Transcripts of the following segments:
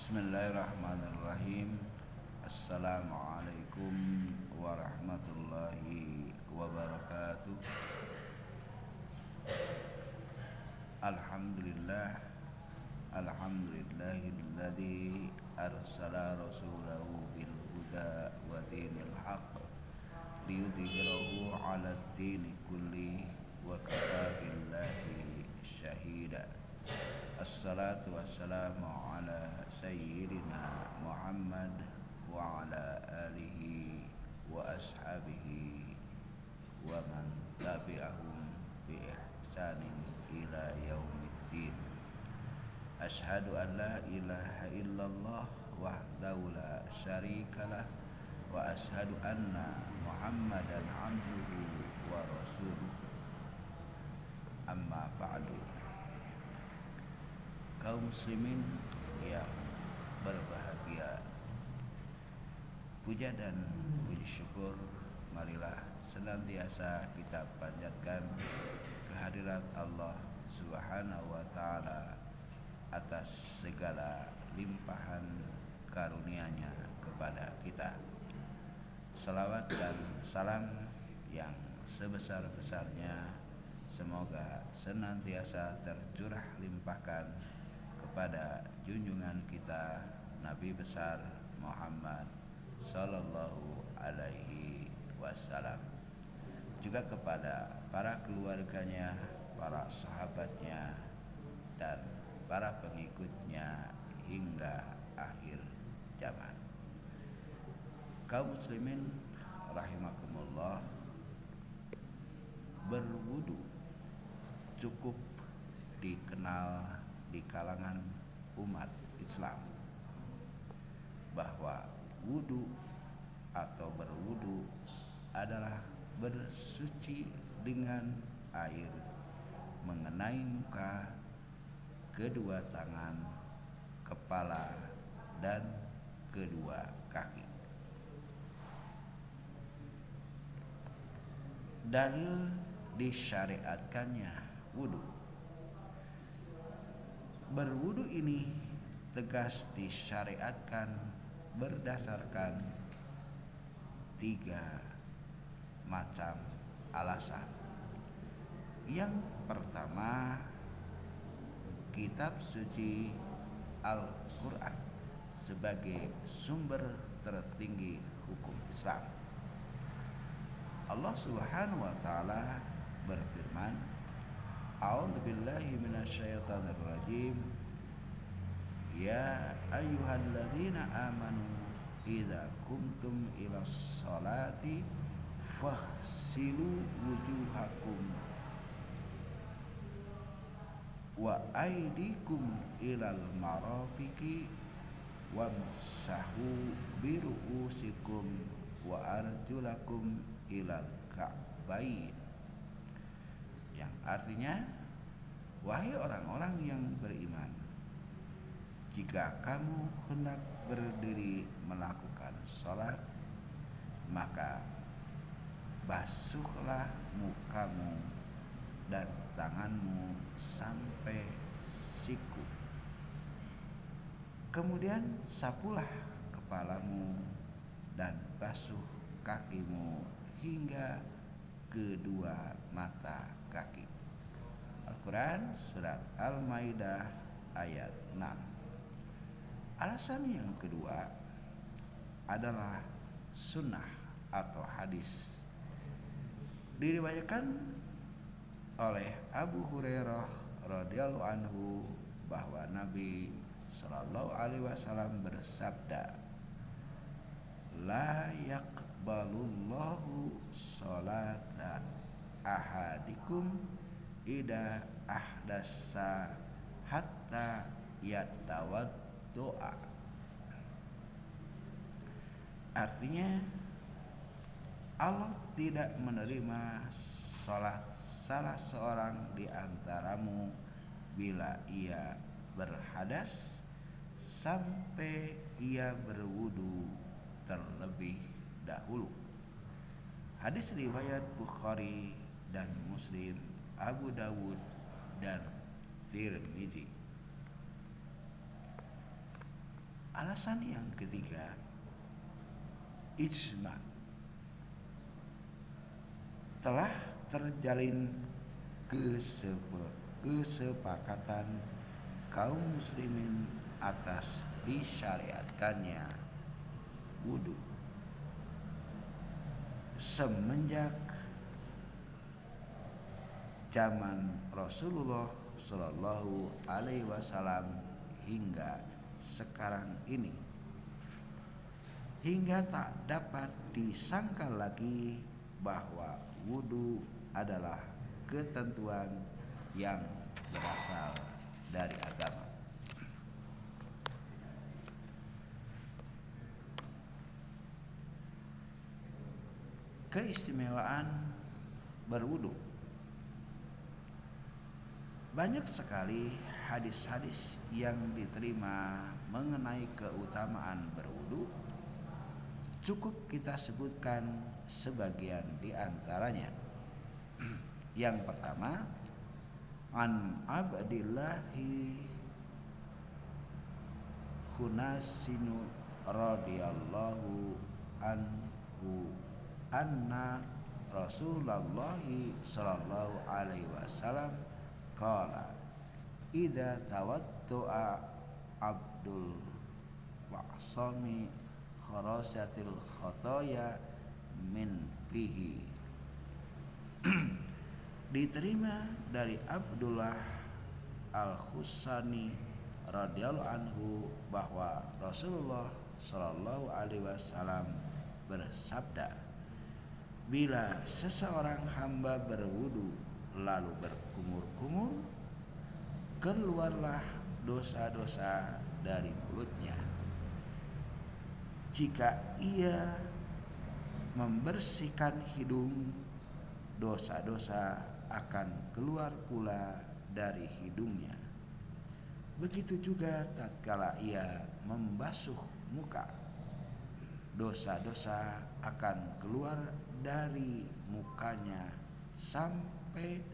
Bismillahirrahmanirrahim. Assalamualaikum warahmatullahi wabarakatuh. Alhamdulillah. Alhamdulillahilladzi arsala rasulahu bil huda wa dinil haqq liyudhhirahu 'alad dini kulli wa kafa billahi syahida. Assalatu wassalamu ala sayyidina Muhammad wa ala alihi wa ashabihi wa man tabi'ahum bi ihsanin ila yaumiddin. Ashhadu an la ilaha illallah wahdahu la syarikalah wa ashhadu anna Muhammadan abduhu wa rasuluh. Amma ba'du. Kaum muslimin yang berbahagia, puja dan puji syukur marilah senantiasa kita panjatkan kehadirat Allah Subhanahu wa taala atas segala limpahan karunia-Nya kepada kita. Salawat dan salam yang sebesar-besarnya semoga senantiasa tercurah limpahkan kepada junjungan kita Nabi besar Muhammad sallallahu alaihi wasallam, juga kepada para keluarganya, para sahabatnya, dan para pengikutnya hingga akhir zaman. Kaum muslimin rahimakumullah, berwudu cukup dikenal di kalangan umat Islam bahwa wudu atau berwudu adalah bersuci dengan air mengenai muka, kedua tangan, kepala, dan kedua kaki. Dalil disyariatkannya wudu. Berwudu ini tegas disyariatkan berdasarkan 3 macam alasan. Yang pertama, kitab suci Al-Quran sebagai sumber tertinggi hukum Islam. Allah Subhanahu wa taala berfirman, A'udzubillahi minasyaitonir rajim. Ya ayyuhalladzina amanu idza kumtum ilas sholati faghsilu wujuhakum wa aydikum ilal marafiqi wamsahu biru'usikum wa arjulakum ilal ka'bain. Yang artinya, wahai orang-orang yang beriman, jika kamu hendak berdiri melakukan sholat, maka basuhlah mukamu dan tanganmu sampai siku. Kemudian sapulah kepalamu dan basuh kakimu hingga kedua mata kaki. Al-Quran surat Al-Maidah ayat 6. Alasan yang kedua adalah sunnah atau hadis. Diriwayatkan oleh Abu Hurairah radhiyallahu anhu bahwa Nabi sallallahu alaihi wasallam bersabda, la yaqbalullahu sholata ahadikum ida ahdasa hatta yatawaddoa. Artinya, Allah tidak menerima sholat salah seorang di antaramu bila ia berhadas sampai ia berwudu terlebih dahulu. Hadis riwayat Bukhari dan Muslim, Abu Dawud, dan Tirmizi. Alasan yang ketiga, ijma. Telah terjalin kesepakatan kaum muslimin atas disyariatkannya wudu semenjak zaman Rasulullah Shallallahu Alaihi Wasallam hingga sekarang ini, hingga tak dapat disangkal lagi bahwa wudu adalah ketentuan yang berasal dari agama. Keistimewaan berwudu. Banyak sekali hadis-hadis yang diterima mengenai keutamaan berwudu. Cukup kita sebutkan sebagian di antaranya. Yang pertama, an Abdillahi Khunasinu radhiyallahu anhu anna Rasulullah sallallahu alaihi wasallam qala idza tawaddu'a Abdul wa'sami kharasatil khotoya min fihi. Diterima dari Abdullah Al-Khusani radhiyallahu anhu bahwa Rasulullah sallallahu alaihi wasallam bersabda, bila seseorang hamba berwudu lalu berkumur-kumur, keluarlah dosa-dosa dari mulutnya. Jika ia membersihkan hidung, dosa-dosa akan keluar pula dari hidungnya. Begitu juga tatkala ia membasuh muka, dosa-dosa akan keluar dari mukanya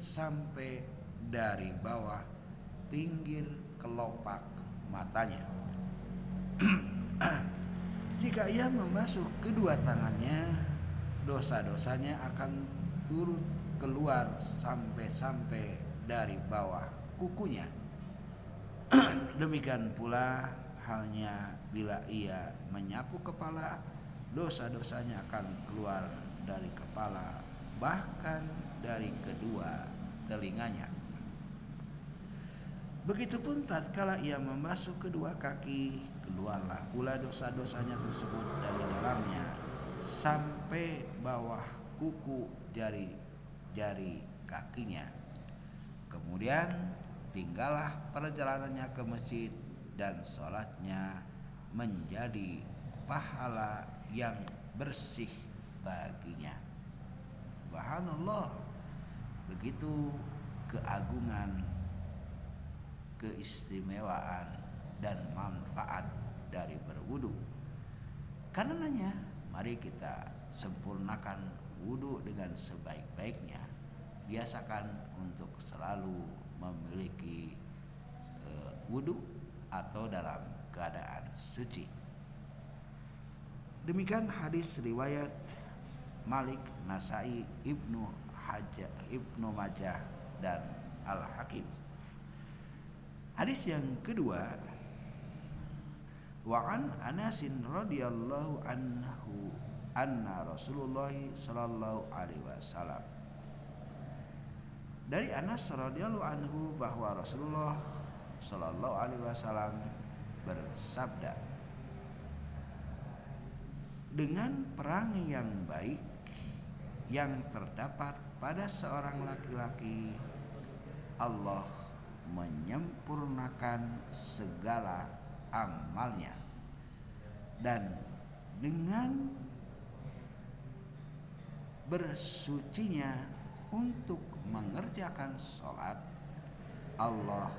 sampai dari bawah pinggir kelopak matanya. Jika ia membasuh kedua tangannya, dosa-dosanya akan turut keluar sampai dari bawah kukunya. Demikian pula halnya bila ia menyapu kepala, dosa-dosanya akan keluar dari kepala, bahkan dari kedua telinganya. Begitupun tatkala ia membasuh kedua kaki, keluarlah pula dosa-dosanya tersebut dari dalamnya sampai bawah kuku jari-jari kakinya. Kemudian tinggallah perjalanannya ke masjid dan sholatnya menjadi pahala yang bersih baginya. Subhanallah, begitu keagungan, keistimewaan dan manfaat dari berwudu. Karenanya mari kita sempurnakan wudu dengan sebaik-baiknya. Biasakan untuk selalu memiliki wudu atau dalam keadaan suci. Demikian hadis riwayat Malik, Nasai, Ibnu Majah dan Al-Hakim. Hadis yang kedua, wa an Anasin radhiyallahu anhu anna Rasulullah sallallahu alaihi wasallam. Dari Anas radhiyallahu anhu bahwa Rasulullah sallallahu alaihi wasallam bersabda, dengan perangai yang baik yang terdapat pada seorang laki-laki, Allah menyempurnakan segala amalnya, dan dengan bersucinya untuk mengerjakan sholat, Allah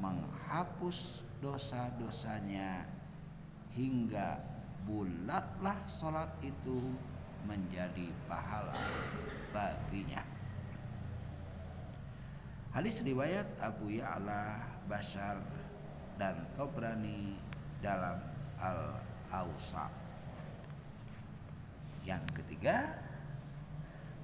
menghapus dosa-dosanya hingga bulatlah sholat itu menjadi pahala baginya. Hadis riwayat Abu Ya'la, Bashar dan Tobrani dalam al-awsaq. Yang ketiga,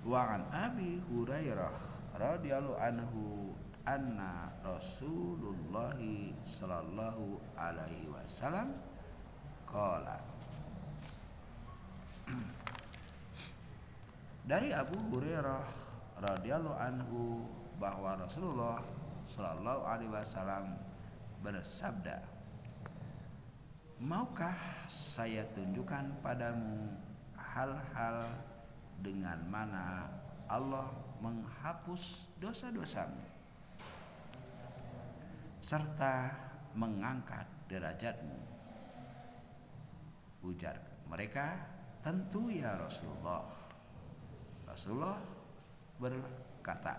wa an Abi Hurairah radhiyallahu anhu anna Rasulullah sallallahu alaihi wasallam qala. Dari Abu Hurairah radhiyallahu anhu bahwa Rasulullah sallallahu alaihi wasallam bersabda, maukah saya tunjukkan padamu hal-hal dengan mana Allah menghapus dosa-dosamu serta mengangkat derajatmu? Ujar mereka, tentu ya Rasulullah. Rasulullah berkata,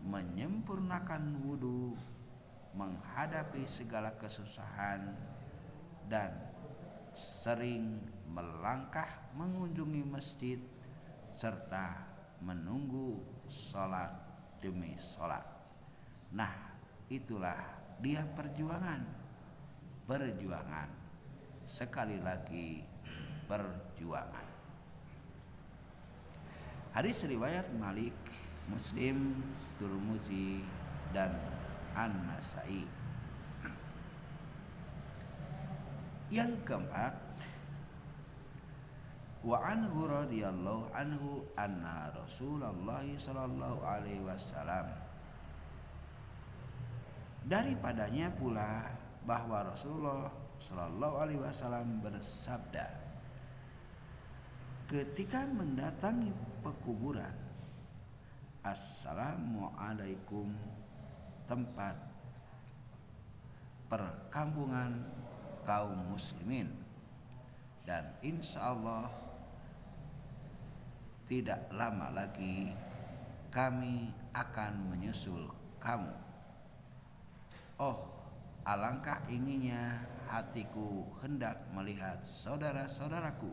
menyempurnakan wudu, menghadapi segala kesusahan, dan sering melangkah mengunjungi masjid serta menunggu sholat demi sholat. Nah, itulah dia perjuangan. Sekali lagi perjuangan. Hadis riwayat Malik, Muslim, Tirmidzi, dan An-Nasa'i. Yang keempat, wa anhu radhiyallahu anhu anna Rasulullah sallallahu alaihi wasallam, daripadanya pula bahwa Rasulullah sallallahu alaihi wasallam bersabda, ketika mendatangi pekuburan, assalamualaikum, tempat perkampungan kaum muslimin, dan insya Allah tidak lama lagi kami akan menyusul kamu. Oh, alangkah inginnya hatiku hendak melihat saudara-saudaraku.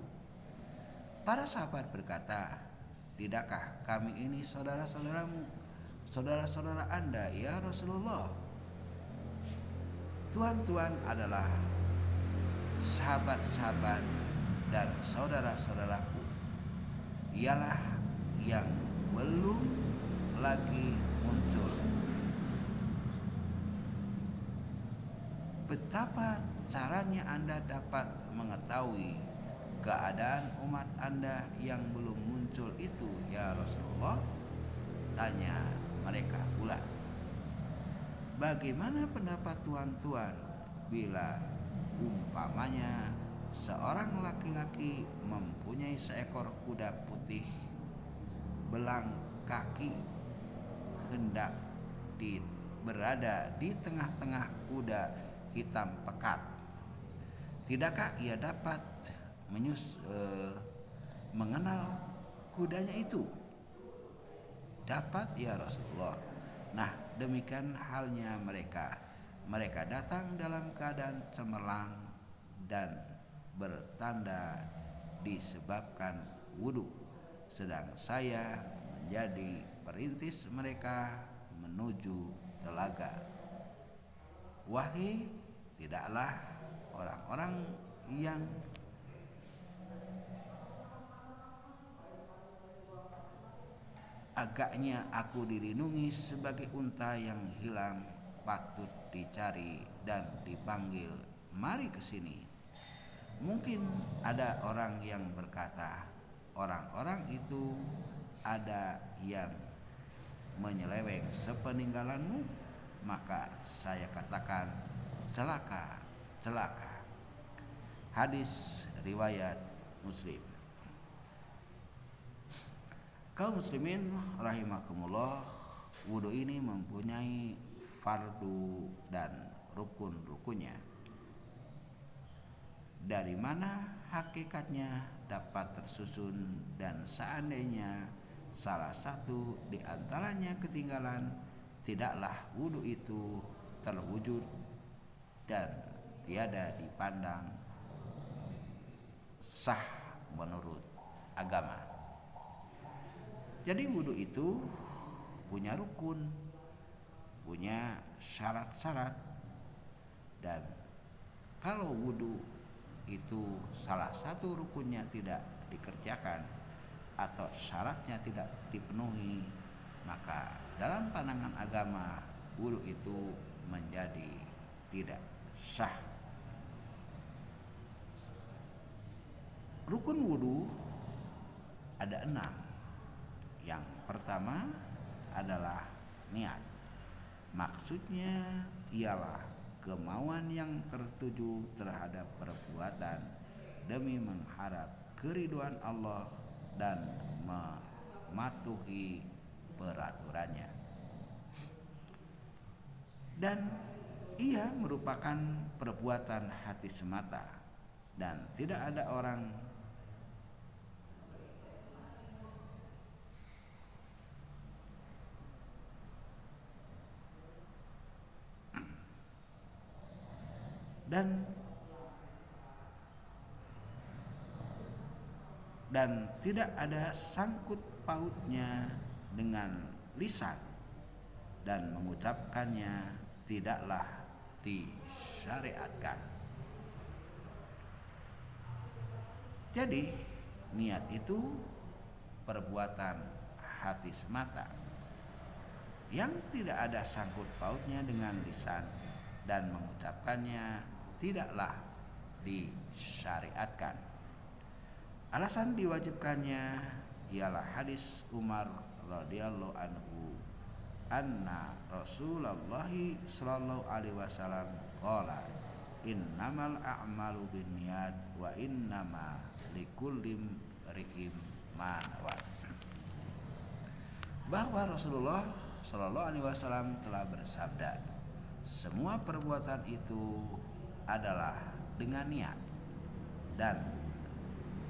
Para sahabat berkata, tidakkah kami ini saudara-saudaramu, saudara-saudara Anda ya Rasulullah? Tuan-tuan adalah sahabat-sahabat dan saudara-saudaraku, ialah yang belum lagi muncul. Betapa caranya Anda dapat mengetahui keadaan umat Anda yang belum muncul itu ya Rasulullah? Tanya mereka pula. Bagaimana pendapat tuan-tuan bila umpamanya seorang laki-laki mempunyai seekor kuda putih belang kaki, hendak berada di tengah-tengah kuda hitam pekat, tidakkah ia dapat mengenal kudanya itu? Dapat ya Rasulullah. Nah, demikian halnya mereka. Mereka datang dalam keadaan cemerlang dan bertanda disebabkan wudu, sedang saya menjadi perintis mereka menuju telaga. Wahai, tidaklah orang-orang yang agaknya aku dilindungi sebagai unta yang hilang patut dicari dan dipanggil, mari ke sini. Mungkin ada orang yang berkata, orang-orang itu ada yang menyeleweng sepeninggalanmu, maka saya katakan, celaka, celaka. Hadis riwayat Muslim. Kaum muslimin rahimakumullah, wudu ini mempunyai fardu dan rukun-rukunnya. Dari mana hakikatnya dapat tersusun, dan seandainya salah satu di antaranya ketinggalan, tidaklah wudu itu terwujud dan tiada dipandang sah menurut agama. Jadi wudu itu punya rukun, punya syarat-syarat, dan kalau wudu itu salah satu rukunnya tidak dikerjakan atau syaratnya tidak dipenuhi, maka dalam pandangan agama wudu itu menjadi tidak sah. Rukun wudu ada 6. Yang pertama adalah niat. Maksudnya ialah kemauan yang tertuju terhadap perbuatan demi mengharap keridhaan Allah dan mematuhi peraturannya. Dan ia merupakan perbuatan hati semata dan tidak ada orang dan tidak ada sangkut pautnya dengan lisan, dan mengucapkannya tidaklah disyariatkan. Jadi niat itu perbuatan hati semata yang tidak ada sangkut pautnya dengan lisan, dan mengucapkannya tidaklah disyariatkan. Alasan diwajibkannya ialah hadis Umar radhiyallahu anhu, anna Rasulullah sallallahu alaihi wasallam qala innamal a'malu binniyat wa innama likulli imri'in ma nawa. Bahwa Rasulullah sallallahu alaihi wasallam telah bersabda, semua perbuatan itu adalah dengan niat, dan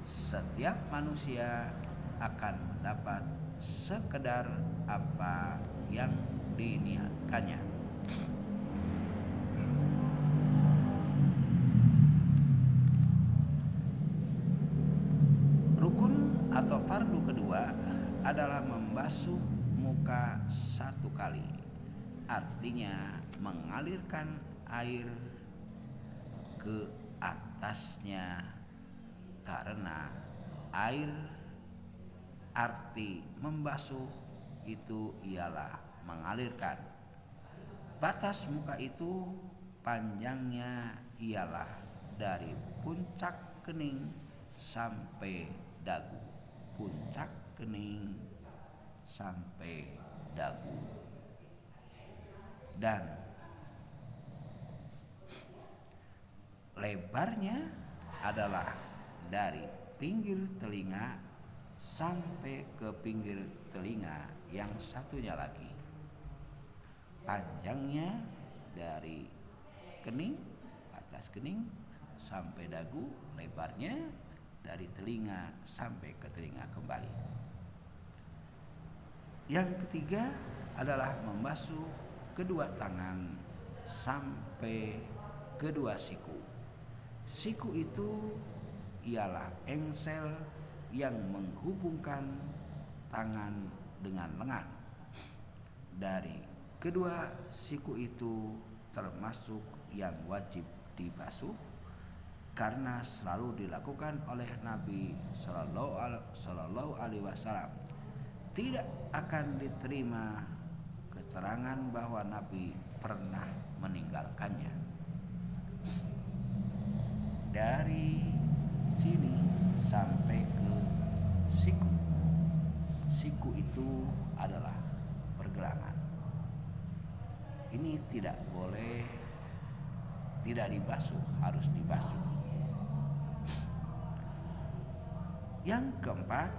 setiap manusia akan mendapat sekedar apa yang diniatkannya. Rukun atau fardu kedua adalah membasuh muka 1 kali. Artinya mengalirkan air ke atasnya, karena air arti membasuh itu ialah mengalirkan. Batas muka itu panjangnya ialah dari puncak kening sampai dagu. Puncak kening sampai dagu. Dan lebarnya adalah dari pinggir telinga sampai ke pinggir telinga yang satunya lagi. Panjangnya dari kening, atas kening sampai dagu, lebarnya dari telinga sampai ke telinga kembali. Yang ketiga adalah membasuh kedua tangan sampai kedua siku. Siku itu ialah engsel yang menghubungkan tangan dengan lengan. Dari kedua siku itu termasuk yang wajib dibasuh, karena selalu dilakukan oleh Nabi Sallallahu Alaihi Wasallam. Tidak akan diterima keterangan bahwa Nabi pernah meninggalkannya. Dari sini sampai ke siku. Siku itu adalah pergelangan. Ini tidak boleh tidak dibasuh, harus dibasuh. Yang keempat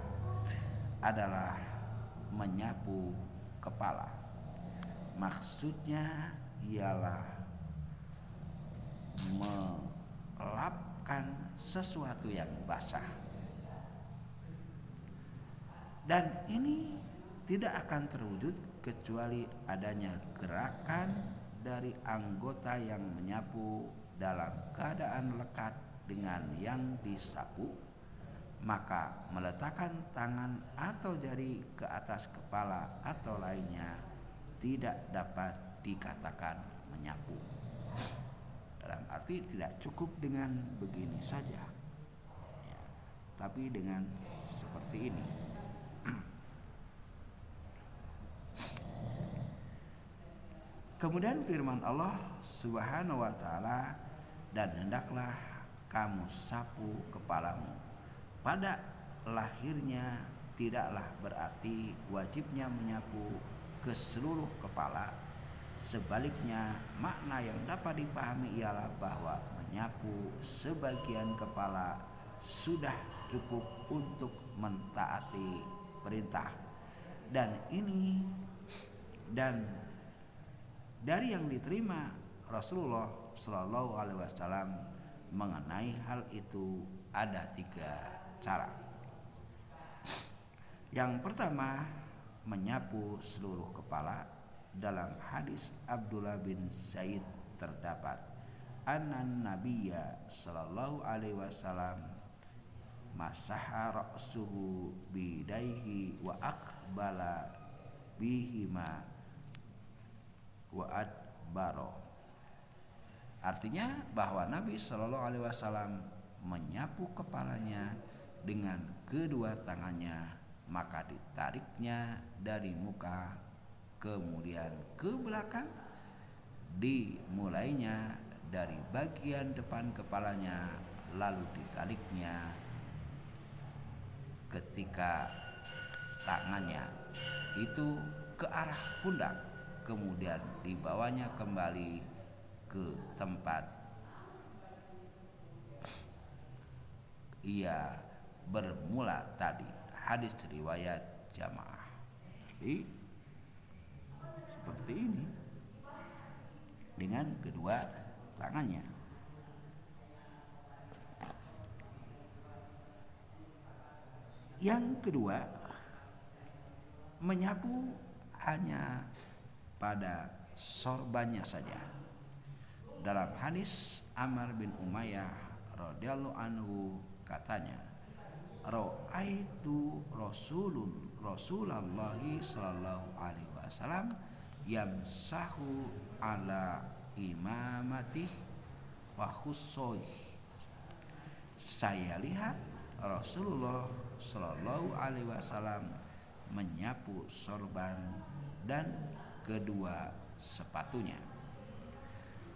adalah menyapu kepala. Maksudnya ialah melapkan sesuatu yang basah. Dan ini tidak akan terwujud kecuali adanya gerakan dari anggota yang menyapu dalam keadaan lekat dengan yang disapu. Maka meletakkan tangan atau jari ke atas kepala atau lainnya tidak dapat dikatakan menyapu. Dalam arti berarti tidak cukup dengan begini saja, ya, tapi dengan seperti ini. Kemudian firman Allah Subhanahu wa taala, dan hendaklah kamu sapu kepalamu. Pada lahirnya tidaklah berarti wajibnya menyapu ke seluruh kepala. Sebaliknya, makna yang dapat dipahami ialah bahwa menyapu sebagian kepala sudah cukup untuk mentaati perintah. Dan dari yang diterima Rasulullah Shallallahu Alaihi Wasallam mengenai hal itu ada 3 cara. Yang pertama, menyapu seluruh kepala. Dalam hadis Abdullah bin Zaid terdapat, Anan Nabiyya Shallallahu Alaihi Wasallam masaha ra'suhu bidaihi wa aqbala bihima wa adbaro. Artinya bahwa Nabi Shallallahu Alaihi Wasallam menyapu kepalanya dengan kedua tangannya, maka ditariknya dari muka kemudian ke belakang, dimulainya dari bagian depan kepalanya, lalu ditariknya ketika tangannya itu ke arah pundak, kemudian dibawanya kembali ke tempat ia bermula tadi. Hadis riwayat jamaah. Jadi seperti ini dengan kedua tangannya. Yang kedua, menyapu hanya pada sorbannya saja. Dalam hadis Amr bin Umayyah radhiyallahu anhu katanya, Ra'aitu Rasulullah sallallahu alaihi wasallam yamsahu ala imamatih wa khussoih. Saya lihat Rasulullah sallallahu alaihi wasallam menyapu sorban dan kedua sepatunya.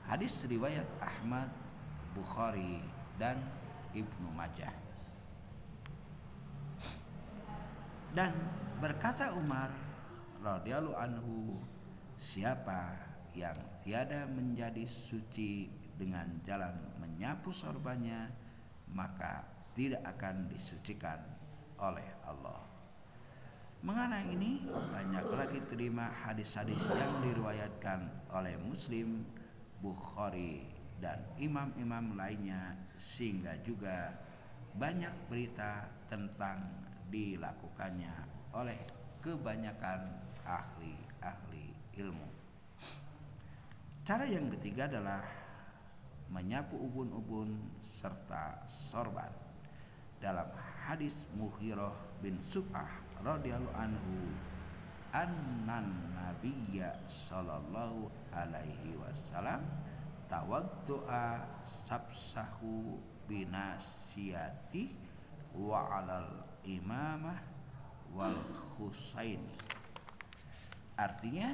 Hadis riwayat Ahmad, Bukhari dan Ibnu Majah. Dan berkata Umar radhiyallahu anhu, siapa yang tiada menjadi suci dengan jalan menyapu sorbannya, maka tidak akan disucikan oleh Allah. Mengenai ini banyak lagi terima hadis-hadis yang diriwayatkan oleh Muslim, Bukhari dan imam-imam lainnya, sehingga juga banyak berita tentang dilakukannya oleh kebanyakan ahli ilmu. Cara yang ketiga adalah menyapu ubun-ubun serta sorban. Dalam hadis Mughirah bin Sub'ah radhiyallahu anhu, annan nabiyya sallallahu alaihi wasallam tawaddu'a sabsahu binasiyati wa alal imamah wal khusain. Artinya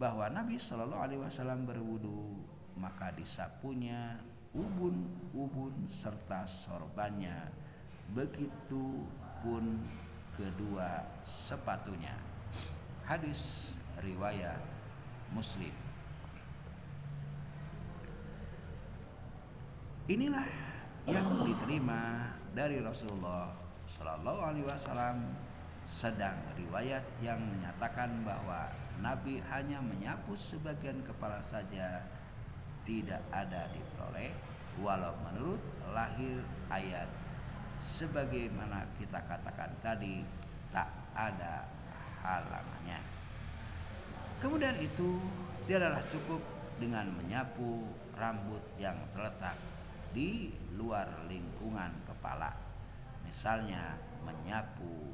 bahwa Nabi sallallahu alaihi wasallam berwudu, maka disapunya ubun-ubun serta sorbannya, begitu pun kedua sepatunya. Hadis riwayat Muslim. Inilah yang diterima dari Rasulullah Sallallahu Alaihi Wasallam. Sedang riwayat yang menyatakan bahwa Nabi hanya menyapu sebagian kepala saja tidak ada diperoleh, walau menurut lahir ayat sebagaimana kita katakan tadi, tak ada halangannya. Kemudian itu tidaklah cukup dengan menyapu rambut yang terletak di luar lingkungan kepala, misalnya menyapu